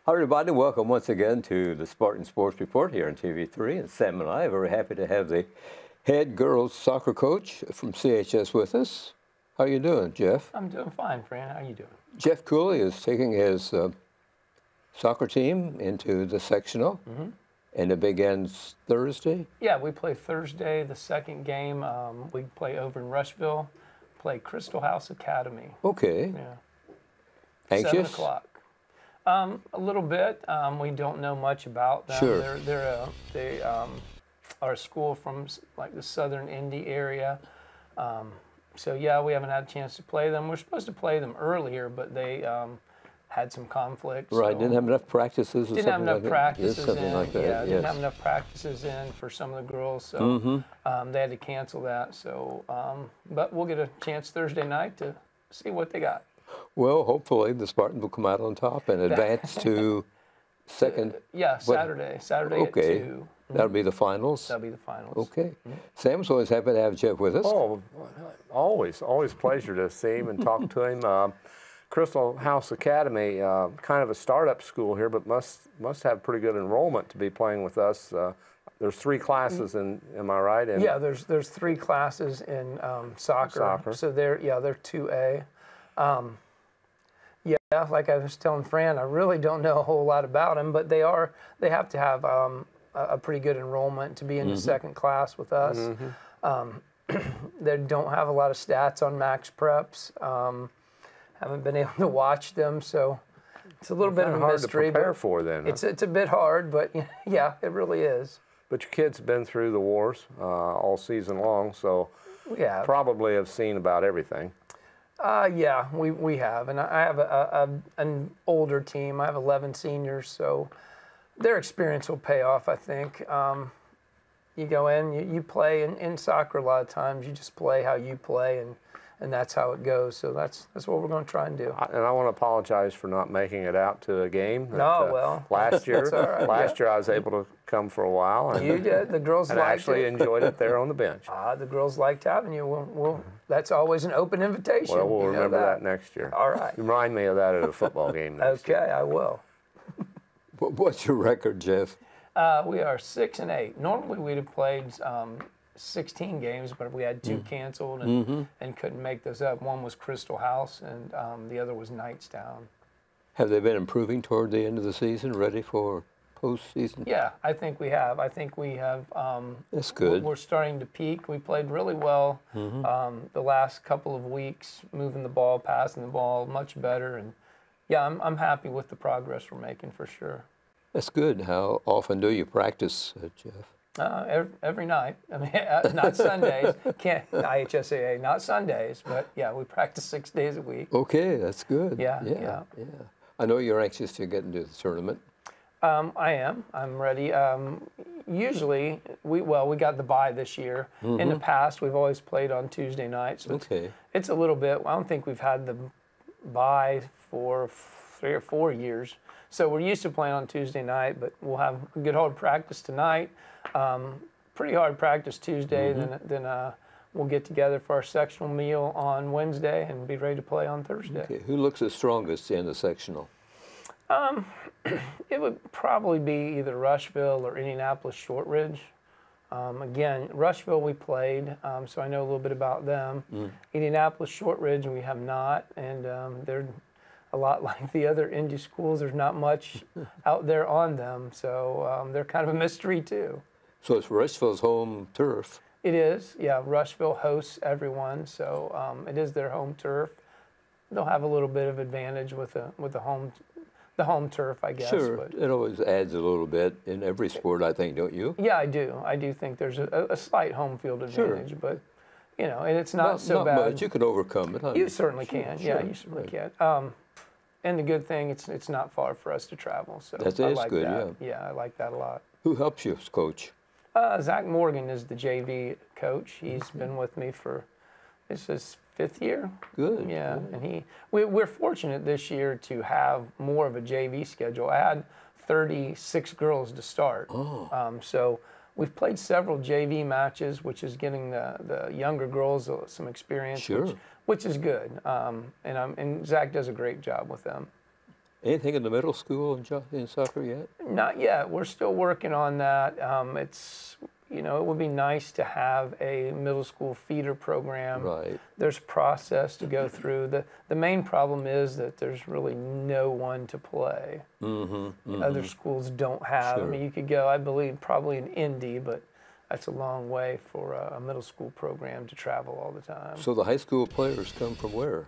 Hi everybody, welcome once again to the Spartan Sports Report here on TV3. And Sam and I are very happy to have the head girls soccer coach from CHS with us. How are you doing, Jeff? I'm doing fine, Fran. How are you doing? Jeff Cooley is taking his soccer team into the sectional, and it begins Thursday? Yeah, we play Thursday, the second game. We play over in Rushville, play Crystal House Academy. Okay. Yeah. Anxious? 7 o'clock. A little bit. We don't know much about them. Sure. They are a school from like the southern Indy area. So yeah, we haven't had a chance to play them. We're supposed to play them earlier, but they had some conflicts. Right, so didn't have enough practices or didn't have enough practices in. like that. Yeah, yes. didn't have enough practices in for some of the girls, so they had to cancel that. So, but we'll get a chance Thursday night to see what they got. Well, hopefully the Spartans will come out on top and advance to second. Yeah, Saturday at 2. That'll be the finals? That'll be the finals. Okay. Sam's always happy to have Jeff with us. Oh, always pleasure to see him and talk to him. Crystal House Academy, kind of a startup school here, but must have pretty good enrollment to be playing with us. There's 3 classes in, am I right? Yeah, there's 3 classes in soccer. So they're 2A. Yeah, like I was telling Fran, I really don't know a whole lot about them, but they have to have a pretty good enrollment to be in the second class with us. They don't have a lot of stats on max preps. Haven't been able to watch them, so it's a little bit of a mystery. Hard to prepare for then. Huh? It's a bit hard, but yeah, it really is. But your kids have been through the wars all season long, so yeah, probably have seen about everything. Yeah, we have, and I have an older team. I have 11 seniors, so their experience will pay off, I think. You go in, you play in soccer a lot of times. You just play how you play, and that's how it goes. So that's what we're going to try and do. And I want to apologize for not making it out to a game. Well, last year, that's all right, last year I was able to come for a while. And, you did. The girls and liked actually it. enjoyed it there on the bench. The girls liked having you. Well, that's always an open invitation. Well, we'll remember that next year. All right. Remind me of that at a football game next year. Okay, I will. What's your record, Jeff? We are 6-8. Normally we'd have played 16 games, but we had 2 canceled and couldn't make those up. One was Crystal House, and the other was Knightstown. Have they been improving toward the end of the season, ready for postseason? Yeah, I think we have. I think we have. That's good. We're starting to peak. We played really well the last couple of weeks, moving the ball, passing the ball much better, and yeah, I'm happy with the progress we're making for sure. That's good. How often do you practice, Jeff? Every night. I mean, not Sundays. Can't IHSAA, not Sundays, but yeah, we practice 6 days a week. Okay, that's good. Yeah. I know you're anxious to get into the tournament. I am. I'm ready. Usually, we got the bye this year. In the past, we've always played on Tuesday nights. So it's a little bit. I don't think we've had the bye for 3 or 4 years. So we're used to playing on Tuesday night, but we'll have a good hard practice tonight. Pretty hard practice Tuesday. Then we'll get together for our sectional meal on Wednesday and be ready to play on Thursday. Okay. Who looks the strongest in the sectional? It would probably be either Rushville or Indianapolis Shortridge. Again, Rushville we played, so I know a little bit about them. Indianapolis Shortridge we have not, and they're a lot like the other Indy schools. There's not much out there on them, so they're kind of a mystery too. So it's Rushville's home turf. It is, yeah. Rushville hosts everyone, so it is their home turf. They'll have a little bit of advantage with the home turf, I guess. Sure, but it always adds a little bit in every sport, I think, don't you? yeah, I do. I do think there's a slight home field advantage, but you know, and it's not so bad. Not much. You can overcome it. You certainly can. Yeah, you certainly can. And the good thing, it's not far for us to travel. So that I is like good. that. Yeah, I like that a lot. Who helps you as coach? Zach Morgan is the JV coach. He's been with me for this is 5th year. Good. Yeah, good. and we're fortunate this year to have more of a JV schedule. I had 36 girls to start. So we've played several JV matches, which is getting the younger girls some experience, which is good. And Zach does a great job with them. Anything in the middle school in soccer yet? Not yet. We're still working on that. It would be nice to have a middle school feeder program. Right. There's a process to go through. The main problem is that there's really no one to play. Other schools don't have. Sure. I mean, you could go, I believe, probably in Indy, but that's a long way for a middle school program to travel all the time. So the high school players come from where?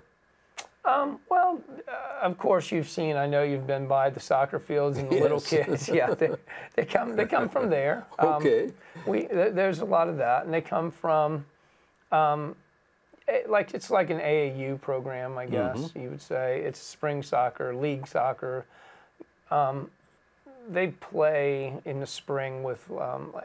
Of course you've seen. I know you've been by the soccer fields and the little kids. Yeah, they come from there. Okay. There's a lot of that, and they come from, it's like an AAU program, I guess you would say. It's spring soccer, league soccer. They play in the spring with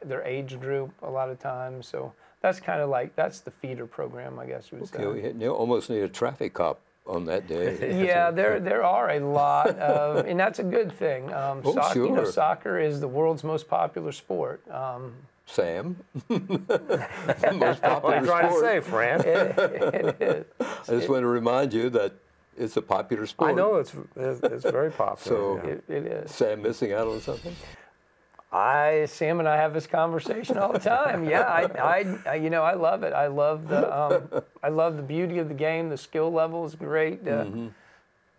their age group a lot of times. So that's kind of that's the feeder program, I guess you would say. Okay, you almost need a traffic cop on that day. Yeah, there are a lot of, and that's a good thing. Soccer, sure. Soccer is the world's most popular sport. Sam? Most What are popular you trying to sport. say, Fran? It is. I just want to remind you that it's a popular sport. I know it's very popular. So yeah. It is. Sam missing out on something? Sam and I have this conversation all the time. Yeah, I love it. I love the beauty of the game. The skill level is great.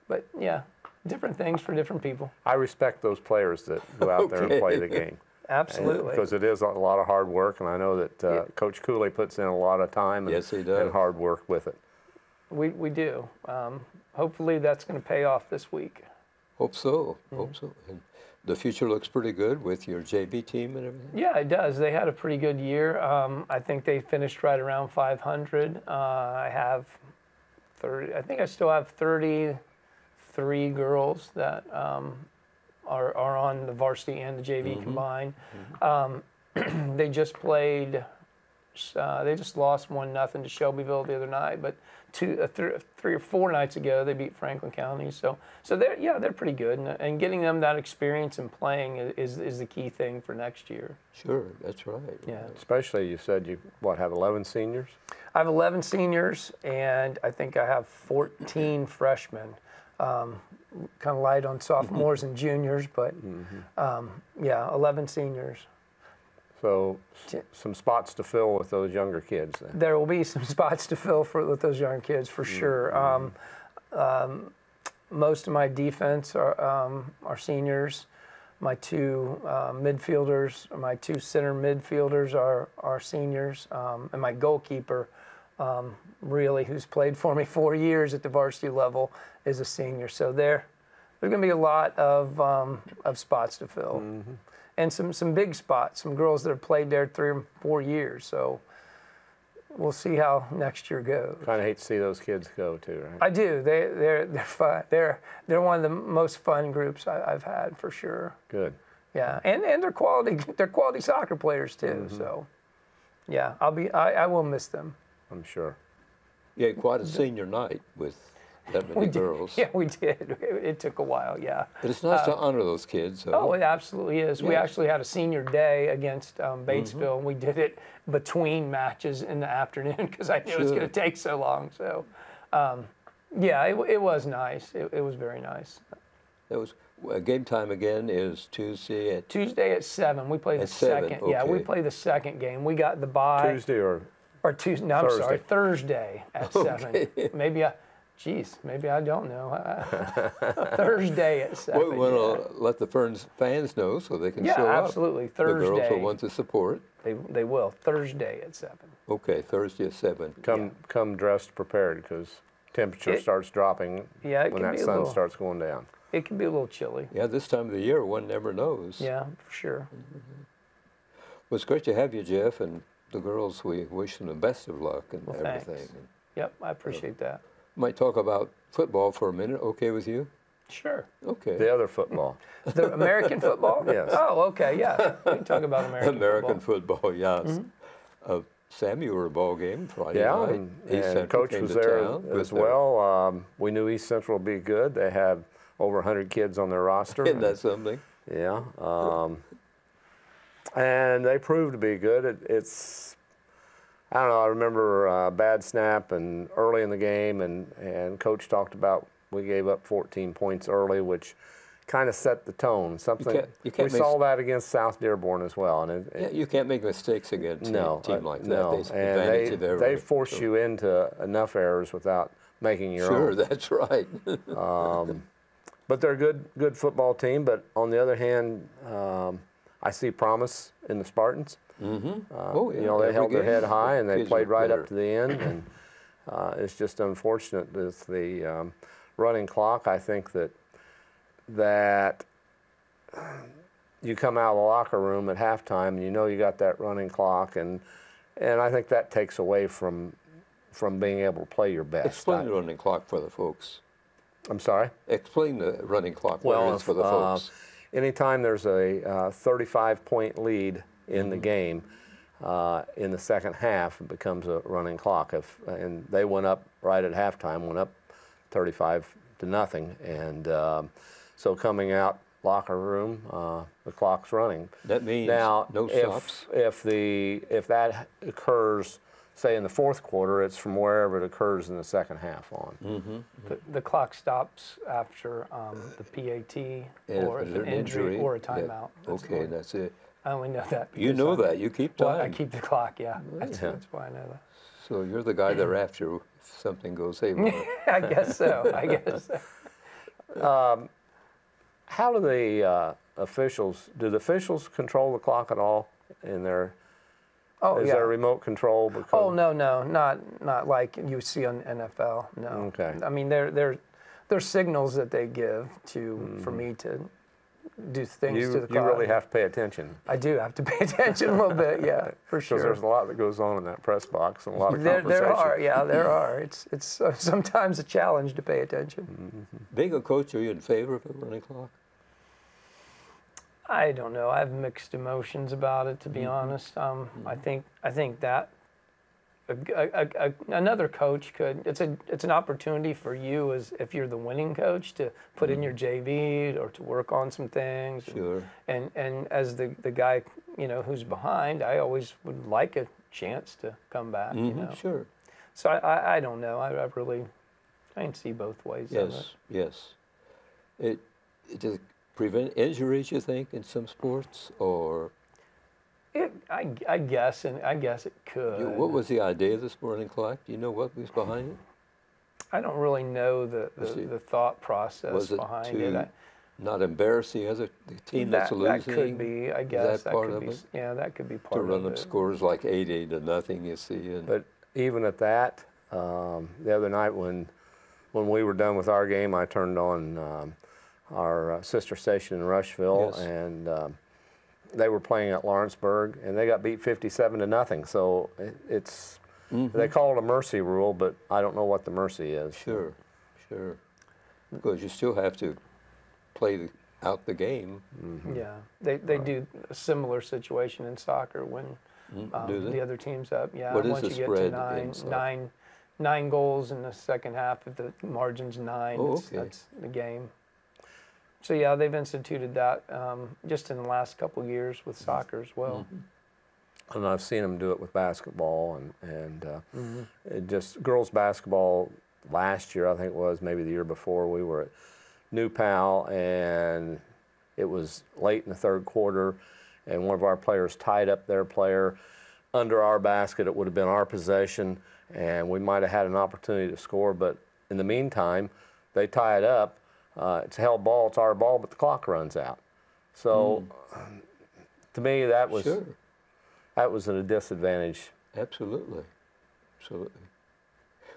But yeah, different things for different people. I respect those players that go out there and play the game. Absolutely. Because it is a lot of hard work, and I know that Coach Cooley puts in a lot of time Yes, he does. and hard work with it. We do. Hopefully that's going to pay off this week. Hope so. Hope so. And the future looks pretty good with your JV team and everything? Yeah, it does. They had a pretty good year. I think they finished right around 500. I still have 33 girls that are on the varsity and the JV combined. They just played. They just lost 1-0 to Shelbyville the other night, but 3 or 4 nights ago they beat Franklin County. So they're pretty good, and getting them that experience and playing is the key thing for next year. Sure, that's right. Yeah. Especially, you said you have 11 seniors? I have 11 seniors, and I think I have 14 freshmen. Kind of light on sophomores and juniors, but 11 seniors. So some spots to fill with those younger kids then. There will be some spots to fill with those young kids for sure. Most of my defense are seniors. My 2 midfielders, my 2 center midfielders are seniors, and my goalkeeper, really, who's played for me 4 years at the varsity level, is a senior. So there's going to be a lot of spots to fill. And some big spots, some girls that have played there 3 or 4 years. So we'll see how next year goes. Kind of hate to see those kids go too, right? I do. They're fun. They're one of the most fun groups I've had for sure. Good. Yeah, and they're quality soccer players too. So yeah, I will miss them. I'm sure. Yeah, quite a senior night with that many girls. Yeah, we did. It took a while, yeah. But it's nice to honor those kids. So. Oh, it absolutely is. We actually had a senior day against Batesville, and we did it between matches in the afternoon because I knew it was going to take so long. So, it was nice. It was very nice. It was game time again is Tuesday at 7. We play the second. 7, okay. Yeah, we play the second game. We got the bye. Tuesday or Tuesday. No, I'm sorry, Thursday at 7. Maybe I don't know. Thursday at 7. Well, we want to let the fans know so they can show up. Yeah, absolutely. Thursday. The girls will want to support. They will. Thursday at 7. Okay, Thursday at 7. Come dressed prepared because temperature starts dropping when that sun starts going down. It can be a little chilly. Yeah, this time of the year, one never knows. Yeah, for sure. Well, it's great to have you, Jeff, and the girls, we wish them the best of luck and everything. Thanks. Yep, I appreciate that. Might talk about football for a minute. Okay with you? Sure. Okay. The other football. The American football? Yes. Oh, okay, yeah. We can talk about American football, yes. Sam, you were a ball game Friday night. And Coach was there as well. We knew East Central would be good. They have over 100 kids on their roster. Isn't that something? Yeah. And they proved to be good. I don't know, I remember a bad snap and early in the game, and Coach talked about we gave up 14 points early, which kind of set the tone. Something we saw that against South Dearborn as well. And you can't make mistakes against a team like that. No, and they force you into enough errors without making your own. Sure, that's right. But they're a good football team. But on the other hand, I see promise in the Spartans. Oh, yeah. You know, they held their head high and they played right up to the end. And it's just unfortunate with the running clock. I think that you come out of the locker room at halftime and you know you got that running clock, and I think that takes away from being able to play your best. Explain the running clock for the folks. I'm sorry? Explain the running clock for the folks. Anytime there's a 35-point lead in the game, in the second half, it becomes a running clock. And they went up right at halftime, went up 35-0, and so coming out locker room, the clock's running. That means now, no stops. If that occurs, say in the fourth quarter, it's from wherever it occurs in the second half on. The clock stops after the PAT or if an injury or a timeout. Okay, that's it. I only know that. You know that. You keep time. Well, I keep the clock, yeah. That's why I know that. So you're the guy they're after if something goes haywire. I guess so. I guess so. How do the officials control the clock at all in their? Is there remote control? Oh no, not like you see on NFL. No. Okay. I mean, there's signals that they give for me to do things to the clock. You really have to pay attention. I do have to pay attention a little bit, yeah, for sure. Because there's a lot that goes on in that press box and a lot of conversation. There are. It's sometimes a challenge to pay attention. Being a coach, are you in favor of a running clock? I don't know. I have mixed emotions about it, to be honest. I think that another coach could. It's an opportunity for you, as if you're the winning coach, to put in your JV or to work on some things. Sure. And as the guy who's behind, I always would like a chance to come back. Sure. So I don't know. I can see both ways. Yes. Of it. Yes. It does prevent injuries, you think, in some sports, or? I guess it could. What was the idea of this running clock? Do you know what was behind it? I don't really know the thought process behind it. Not embarrass the team that's losing? That could be, I guess. Is that part of it? Yeah, that could be part of it. To run up scores like 80-0, you see. But even at that, the other night when we were done with our game, I turned on our sister station in Rushville, and they were playing at Lawrenceburg, and they got beat 57-0. So it's they call it a mercy rule, but I don't know what the mercy is. Sure. Because you still have to play out the game. Yeah, they do a similar situation in soccer when the other team's up. Yeah, what once is you the get spread to nine goals in the second half, if the margin's 9, that's the game. So yeah, they've instituted that just in the last couple of years with soccer as well. And I've seen them do it with basketball and it just girls basketball last year, I think it was, maybe the year before, we were at New Pal, and it was late in the third quarter, and one of our players tied up their player under our basket. It would have been our possession, and we might have had an opportunity to score, but in the meantime, they tie it up. It's a held ball, it's our ball, but the clock runs out. So to me, that was at a disadvantage. Absolutely.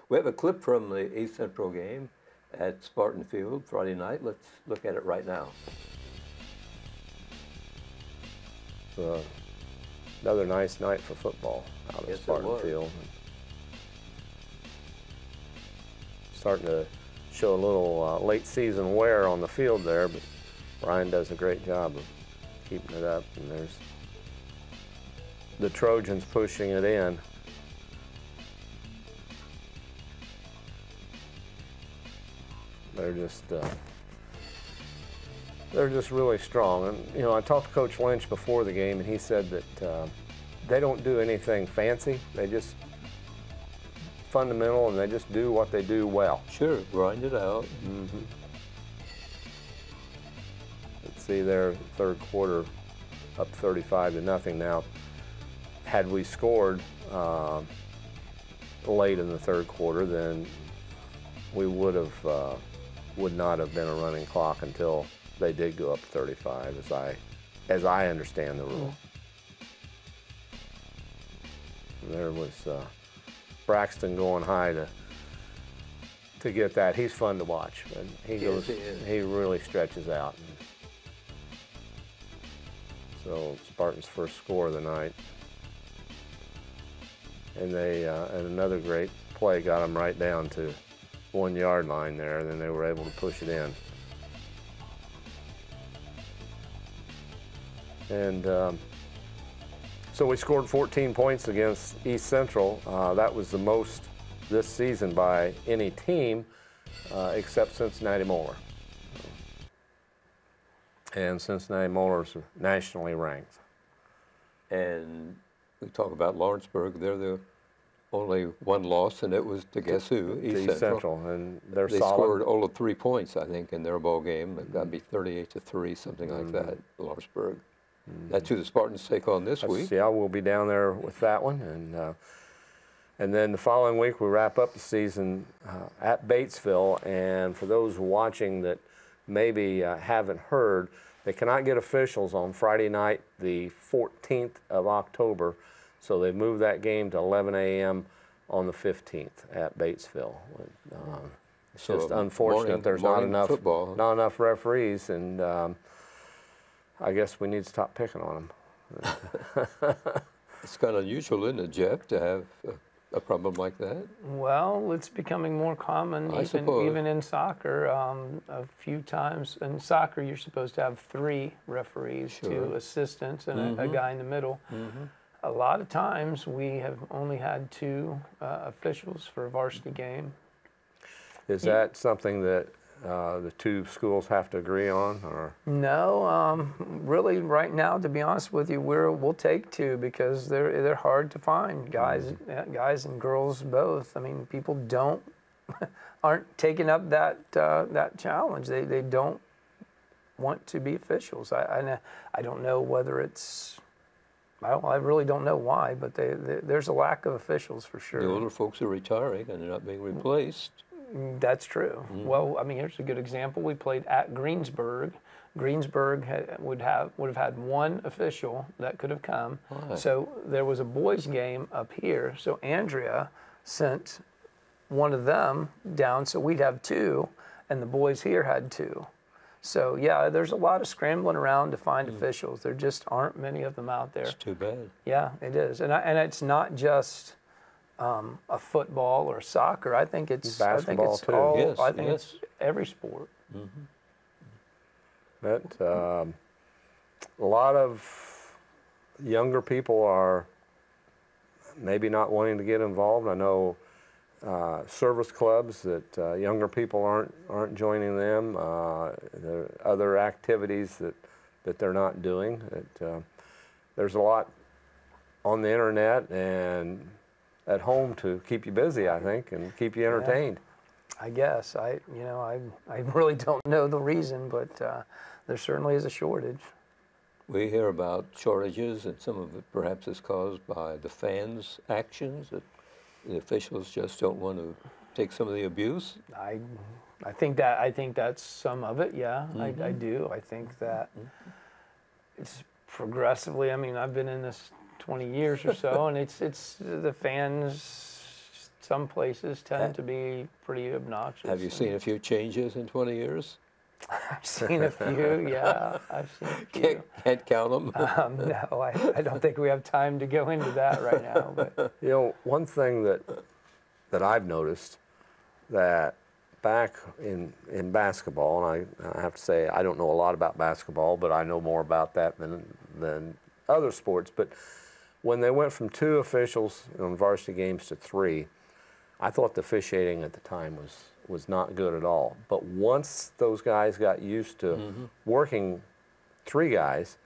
We have a clip from the East Central game at Spartan Field Friday night. Let's look at it right now. Another nice night for football out at Spartan Field. Starting to show a little late season wear on the field there, but Ryan does a great job of keeping it up, and there's the Trojans pushing it in. They're just really strong. And I talked to Coach Lynch before the game, and he said that they don't do anything fancy. They just fundamental, and they just do what they do well. Sure, grind it out. Let's see there, third quarter, up 35-0 now. Had we scored late in the third quarter, then we would not have been a running clock until they did go up 35, as I understand the rule. There was Braxton going high to get that. He's fun to watch, and he really stretches out. So Spartan's first score of the night, and and another great play got them right down to 1 yard line there, and then they were able to push it in. And so we scored 14 points against East Central. That was the most this season by any team except Cincinnati Moeller. And Cincinnati Moeller's nationally ranked. And we talk about Lawrenceburg. They're the only one loss, and it was to guess who? East Central. And they scored all of 3 points, I think, in their ball game. It got to be 38-3, something like that, Lawrenceburg. That's who the Spartans take on this week. Yeah, we'll be down there with that one. And then the following week, we wrap up the season at Batesville. And for those watching that maybe haven't heard, they cannot get officials on Friday night, the 14th of October. So they moved that game to 11 a.m. on the 15th at Batesville. It's just unfortunate there's not enough referees, and I guess we need to stop picking on them. It's kind of unusual, isn't it, Jeff, to have a problem like that? Well, it's becoming more common, even in soccer. A few times in soccer, you're supposed to have 3 referees, 2 assistants, and a guy in the middle. A lot of times, we have only had 2 officials for a varsity game. Is that something that the 2 schools have to agree on, or? No, really, right now, to be honest with you, we'll take 2 because they're hard to find, guys and girls both. I mean, people aren't taking up that challenge. They don't want to be officials. I don't know whether it's. I really don't know why, but there's a lack of officials for sure. The older folks are retiring and they're not being replaced. That's true. Well, I mean, here's a good example. We played at Greensburg. Greensburg would have had 1 official that could have come. Why? So there was a boys' game up here. So Andrea sent one of them down, so we'd have 2, and the boys here had 2. So yeah, there's a lot of scrambling around to find officials. There just aren't many of them out there. It's too bad. Yeah, it is, and it's not just a football or soccer. I think it's basketball too. I think it's every sport. That a lot of younger people are maybe not wanting to get involved. I know service clubs that younger people aren't joining them. There are other activities that they're not doing. There's a lot on the internet and at home to keep you busy, I think, and keep you entertained. I guess I really don't know the reason, but there certainly is a shortage. We hear about shortages, and some of it perhaps is caused by the fans' actions. That the officials just don't want to take some of the abuse. I think that's some of it. Yeah, I do. I think that it's progressively. I mean, I've been in this 20 years or so, and it's the fans. Some places tend to be pretty obnoxious. Have you seen a few changes in 20 years? I've seen a few, yeah. I've seen a few. Can't count them? No, I don't think we have time to go into that right now. But. You know, one thing that I've noticed that back in basketball, and I have to say I don't know a lot about basketball, but I know more about that than other sports. But when they went from 2 officials on varsity games to 3, I thought the officiating at the time was not good at all. But once those guys got used to working 3 guys,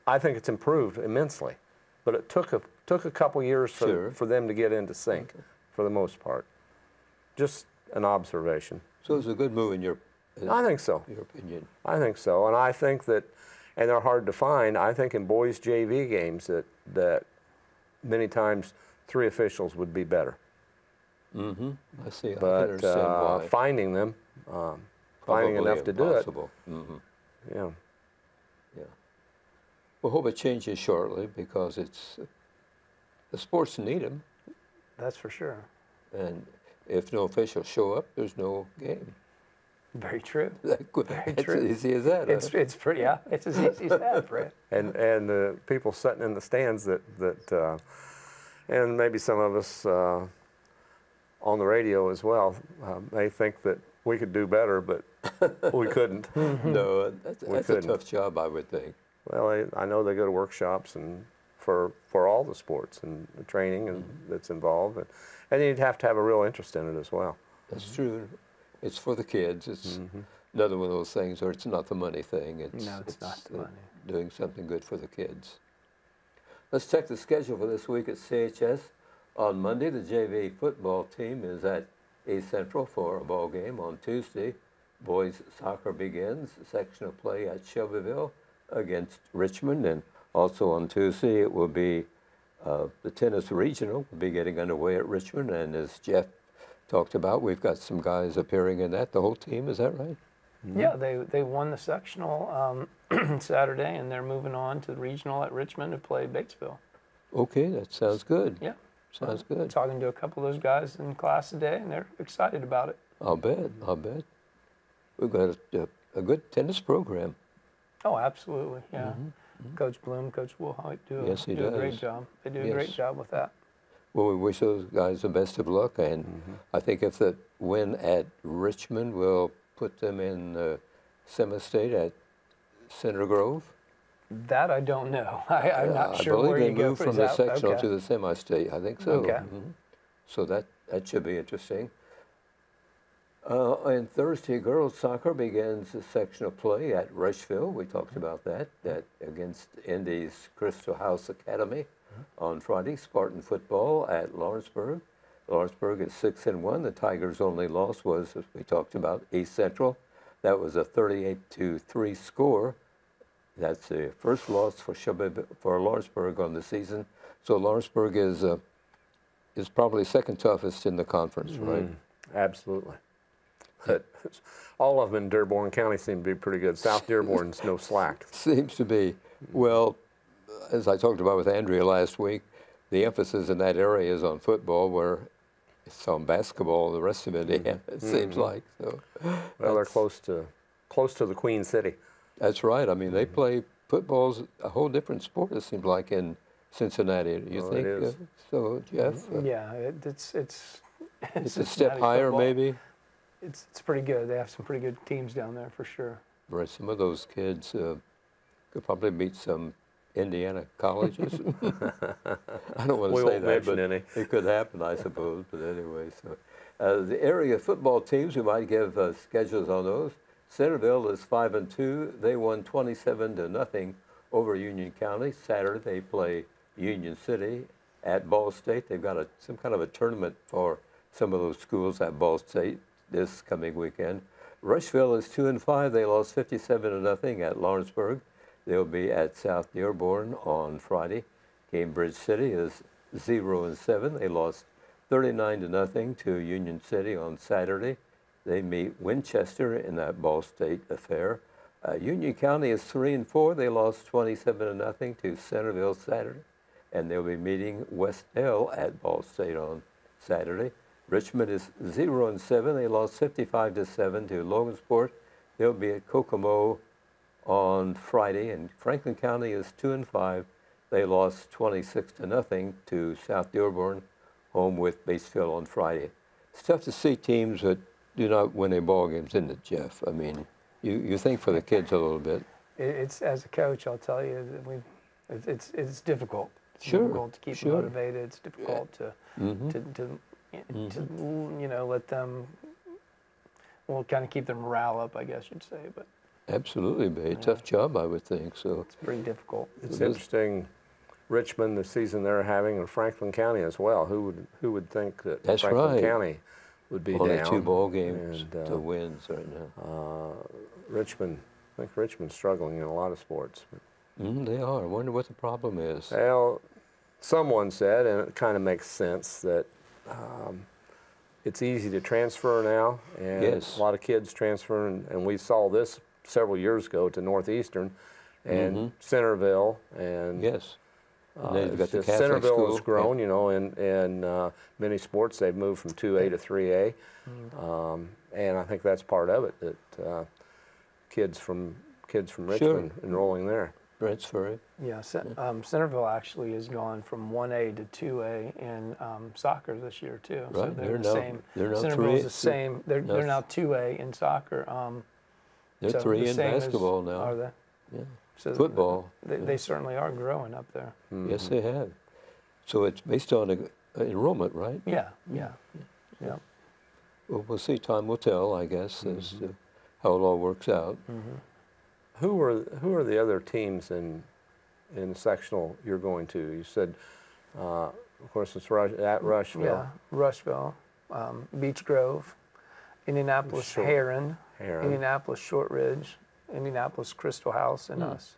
I think it's improved immensely. But it took a couple years for them to get into sync. for the most part. Just an observation. So it's a good move in your I think so. Your opinion. I think so. And I think that, and they're hard to find, I think in boys JV games that many times 3 officials would be better. Mm-hmm. I see. But I can understand why. finding them, finding enough to do it. Mm-hmm. Yeah. Yeah. We hope it changes shortly because it's the sports need them. That's for sure. And if no officials show up, there's no game. Very true. Very true. It's as easy as that. It's pretty. Yeah, it's as easy as that, Fred. And the people sitting in the stands that and maybe some of us on the radio as well may think that we could do better, but we couldn't. No, that's a tough job, I would think. Well, I know they go to workshops and for all the sports and the training and that's involved, and you'd have to have a real interest in it as well. That's true. It's for the kids. It's another one of those things where it's not the money thing. It's not the money. Doing something good for the kids. Let's check the schedule for this week at CHS. On Monday, the JV football team is at East Central for a ball game. On Tuesday, boys soccer begins. Sectional play at Shelbyville against Richmond. And also on Tuesday, it will be the tennis regional will be getting underway at Richmond. And as Jeff talked about, we've got some guys appearing in that. The whole team, is that right? Yeah, they won the sectional Saturday, and they're moving on to the regional at Richmond to play Batesville. Okay, that sounds good. Yeah. Sounds good. Talking to a couple of those guys in class today, and they're excited about it. I'll bet. We've got a good tennis program. Oh, absolutely, yeah. Coach Bloom, Coach Wilhoit do a great job. They do a great job with that. Well, we wish those guys the best of luck, and I think if the win at Richmond will put them in semi-state at Center Grove. That I don't know. I'm not sure where you go. I believe they moved from the sectional to the semi-state. I think so. Okay. So that should be interesting. And Thursday, girls soccer begins the sectional play at Rushville. We talked about that against Indy's Crystal House Academy. On Friday, Spartan football at Lawrenceburg. Lawrenceburg is 6-1. The Tigers' only loss was, as we talked about, East Central. That was a 38-3 score. That's the first loss for Lawrenceburg on the season. So Lawrenceburg is probably second toughest in the conference, right? Absolutely. But all of them in Dearborn County seem to be pretty good. South Dearborn's no slack. Seems to be. Well, as I talked about with Andrea last week, the emphasis in that area is on football, where it's on basketball. The rest of Indiana, it seems like. So, well, they're close to the Queen City. That's right. I mean, they play football's a whole different sport. It seems like in Cincinnati. You think? It is. So, Jeff. Yeah, it's a step higher, football. Maybe. It's pretty good. They have some pretty good teams down there for sure. Right. Some of those kids could probably beat some Indiana colleges. I don't want to say that, but it could happen, I suppose. But anyway, so the area football teams, we might give schedules on those. Centerville is 5-2. They won 27-0 over Union County. Saturday they play Union City at Ball State. They've got some kind of a tournament for some of those schools at Ball State this coming weekend. Rushville is 2-5. They lost 57-0 at Lawrenceburg. They'll be at South Dearborn on Friday. Cambridge City is 0-7. They lost 39-0 to Union City on Saturday. They meet Winchester in that Ball State affair. Union County is 3-4. They lost 27-0 to Centerville Saturday, and they'll be meeting West Dell at Ball State on Saturday. Richmond is 0-7. They lost 55-7 to Logansport. They'll be at Kokomo on Friday, and Franklin County is 2-5. They lost 26-0 to South Dearborn, home with Batesville on Friday. It's tough to see teams that do not win their ball games, isn't it, Jeff? I mean, you think for the kids a little bit. It's as a coach, I'll tell you, it's difficult. It's difficult to keep them motivated. It's difficult to let them, kind of keep their morale up, I guess you'd say, but. Absolutely, be a tough job, I would think. So it's pretty difficult. It's interesting. Richmond, the season they're having, and Franklin County as well. Who would think that That's Franklin right. County would be only down? 2 ball games to wins right now. Richmond, I think Richmond's struggling in a lot of sports. They are. I wonder what the problem is. Well, someone said, and it kind of makes sense, that it's easy to transfer now, and yes. a lot of kids transfer, and we saw this several years ago to Northeastern and Centerville, and yes. And they've got the Catholic Centerville school. has grown, you know, in many sports they've moved from 2A to 3A, and I think that's part of it, that kids from Richmond enrolling there. Transfer. Yeah, Centerville actually has gone from 1A to 2A in soccer this year too. Right, So they're the same. They're now Centerville's the same. They're now 2A in soccer. They're so 3 the in same basketball now. Are they? Yeah. So Football. They certainly are growing up there. Yes, they have. So it's based on enrollment, right? Yeah. Well, we'll see. Time will tell, I guess, as to how it all works out. Who are the other teams in sectional you're going to? You said, of course, it's at Rushville. Yeah, Rushville, Beech Grove, Indianapolis Heron, Indianapolis Shortridge, Indianapolis Crystal House, and us.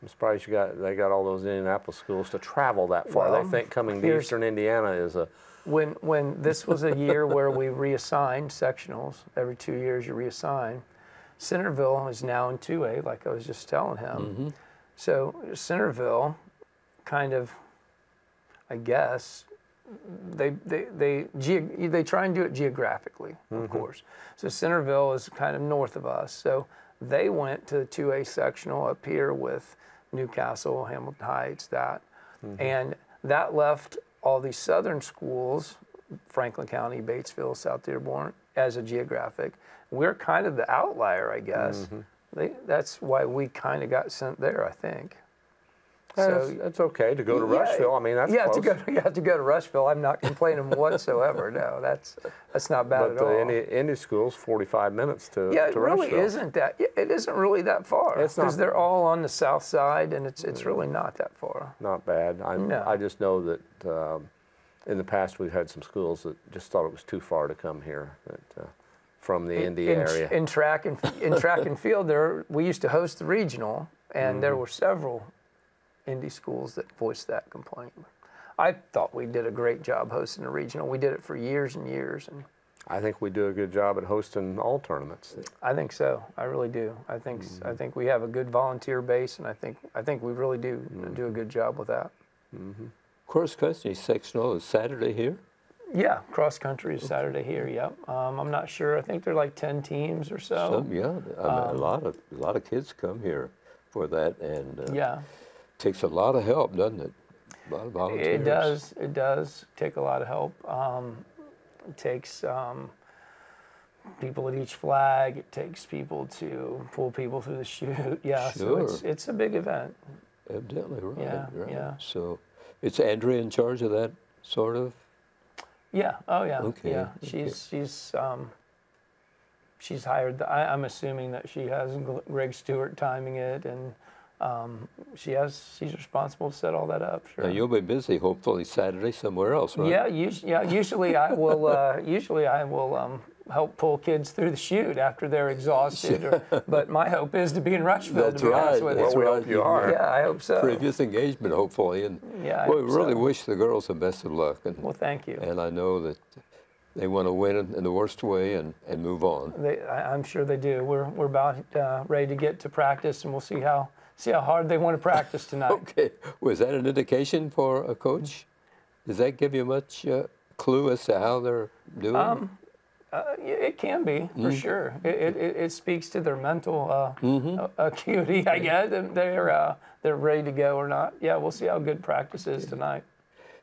I'm surprised they got all those Indianapolis schools to travel that far. Well, they think coming to Eastern Indiana is a... When this was a year where we reassigned sectionals, every 2 years you reassign, Centerville is now in 2A, like I was just telling him. So Centerville kind of, I guess, they try and do it geographically, of course. So Centerville is kind of north of us. So they went to the 2A sectional up here with Newcastle, Hamilton Heights, that. And that left all these southern schools, Franklin County, Batesville, South Dearborn, as a geographic. We're kind of the outlier, I guess. That's why we kind of got sent there, I think. So that's okay to go to Rushville. I mean, that's close. to go to Rushville. I'm not complaining whatsoever. No, that's not bad at all. But the Indy school's 45 minutes to Rushville. Yeah, it really isn't that. It isn't really that far. Because they're all on the south side, and it's really not that far. Not bad. I just know that in the past we've had some schools that just thought it was too far to come here. From the Indy area. In track and field, we used to host the regional, and there were several Indy schools that voiced that complaint. I thought we did a great job hosting the regional. We did it for years and years, and I think we do a good job at hosting all tournaments. I think so. I really do. I think we have a good volunteer base, and I think we really do do a good job with that. Cross country sectional is Saturday here. Yeah, cross country is Saturday here. Yep. I'm not sure. I think there are like 10 teams or so. A lot of kids come here for that, and yeah, takes a lot of help, doesn't it? A lot of volunteers. It does take a lot of help. It takes people at each flag. It takes people to pull people through the chute. Yeah, sure. So it's a big event. Evidently, right. Yeah, right. yeah. So it's Andrea in charge of that, sort of? Yeah. Oh, yeah. Okay. Yeah. She's hired. I'm assuming that she has Greg Stewart timing it, and she's responsible to set all that up. Sure. Now you'll be busy, hopefully Saturday somewhere else, right? Yeah. Usually I will. Help pull kids through the chute after they're exhausted. But my hope is to be in Rushville. That's to be right. honest with you. Well, we hope you are. Yeah, I hope so. Previous engagement, hopefully, and yeah, we really wish the girls the best of luck. And, well, thank you. And I know that they want to win in the worst way and move on. I'm sure they do. We're about ready to get to practice, and we'll see how hard they want to practice tonight. Okay. Was that an indication for a coach? Does that give you much clue as to how they're doing? It can be, for sure. It speaks to their mental acuity, I guess. They're ready to go or not. Yeah, we'll see how good practice is tonight.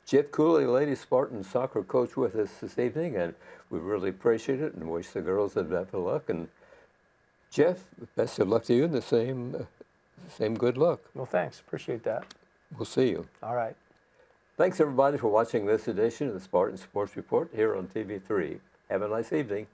Jeff Cooley, Lady Spartan soccer coach, with us this evening, and we really appreciate it and wish the girls the best of luck. And Jeff, best of luck to you, and the same good luck. Well, thanks. Appreciate that. We'll see you. All right. Thanks, everybody, for watching this edition of the Spartan Sports Report here on TV3. Have a nice evening.